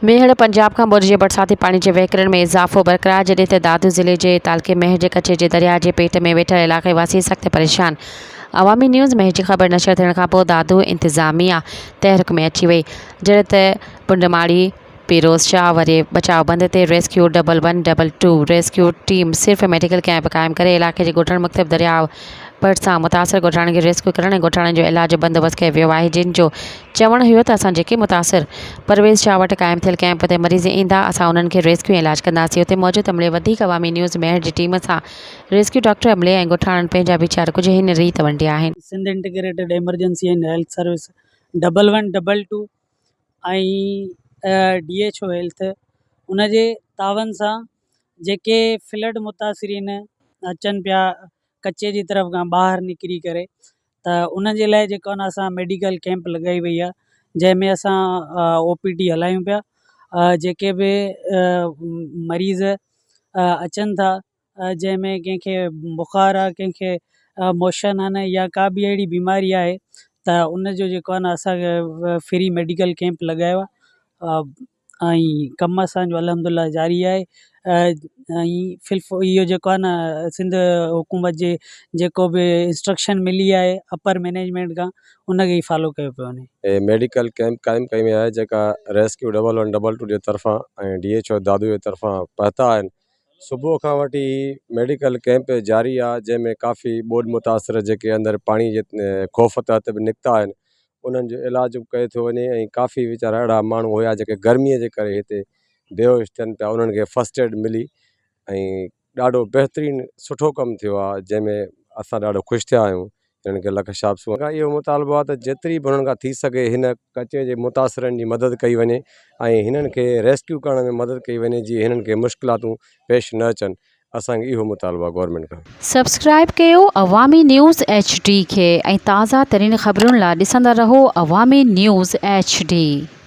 मेहड़ पंजाब खां बुर्ज जे बरसाती पानी जे वहिकरण में इज़ाफ़ो बरक़रार, जॾहिं त दादू ज़िले जे तालुक़े मेहड़ जे कचे जे दरिया जे पेट में वेठल इलाक़े वासी सख़्त परेशान। अवामी न्यूज़ मेहड़ जी ख़बर नशर थियण खां पोइ दादू इंतिज़ामिया तहरीक में अची वई, जॾहिं त पुंडमाड़ी पीरोज़ शाह वरी बचाव बंद ते रेस्क्यू 1112 रेस्क्यू टीम सिर्फ़ मेडिकल कैंप क़ाइमु करे इलाक़े जे ॻोठनि मुख़्तलिफ़ दरियाव बर्ड सां मुतासिर ॻोठाणनि खे रेस्क्यू करण ऐं ॻोठाणनि जो इलाज बंदोबस्त कयो वियो आहे, जिन जो चवणु हुयो त असां जेके मुतासिर परवेज़ शाह वटि क़ाइमु थियल कैंप ते मरीज़ ईंदा असां उन्हनि खे रेस्क्यू ऐं इलाज कंदासीं। हुते मौजूदु अमले वधीक अवामी न्यूज़ मेहड़ जी टीम सां रेस्क्यू डॉक्टर अमले ऐं ॻोठाणनि पंहिंजा वीचार कुझु हिन रीति वंडिया आहिनि। Sindh integrated emergency and health service 1112 ऐं DHO हेल्थ उन जे तावन सां जेके फ्लड मुतासिरीन अचनि पिया कचे जी तरफ़ खां ॿाहिरि निकिरी करे, त उन जे लाइ जेको आहे न असां मेडिकल कैंप लॻाई वई आहे, जंहिंमें असां OPD हलायूं पिया। जेके बि मरीज़ अचनि था, जंहिंमें कंहिंखे बुख़ार आहे, कंहिंखे मोशन आहिनि या का बि अहिड़ी बीमारी आहे, त उन जो जेको आहे न असां फ्री मेडिकल कैंप लॻायो आहे ऐं कमु असांजो अल्हम्दुलिल्लाह जारी आहे। ऐं इहो जेको आहे न सिंध हुकूमत जे जेको बि इंस्ट्रक्शन मिली आहे अपर मैनेजमेंट खां, उनखे ई फॉलो कयो पियो वञे। मेडिकल कैंप क़ाइमु कई वई आहे जेका रेस्क्यू 1112 जे तरफ़ां ऐं DHO दादू जे तरफ़ां पहुता आहिनि। सुबुह खां वठी मेडिकल कैंप जारी आहे, जंहिंमें काफ़ी ॿोॾ मुतासिर जेके अंदरि पाणी जे ख़ौफ़ तहत बि निकिता आहिनि, उन्हनि जो इलाज बि कयो थो वञे। ऐं काफ़ी वीचारा अहिड़ा माण्हू हुया जेके गर्मीअ जे करे हिते बेहोश थियनि पिया, उन्हनि खे फस्ट एड मिली ऐं ॾाढो बहितरीनु सुठो कमु थियो आहे, जंहिंमें असां ॾाढो ख़ुशि थिया आहियूं। हिननि खे लख शाबसू खां इहो मुतालबो आहे त जेतिरी बि हुननि खां थी सघे हिन कचे जे मुतासिरनि जी मदद कई वञे ऐं हिननि खे रेस्क्यू करण में मदद कई वञे, जीअं हिननि खे मुश्किलातूं पेश न अचनि। असांखे इहो मुतालबो आहे गवर्नमेंट खां। सब्सक्राइब कयो अवामी न्यूज़ HD खे ऐं ताज़ा तरीन ख़बरुनि लाइ ॾिसंदा रहो अवामी न्यूज़ HD।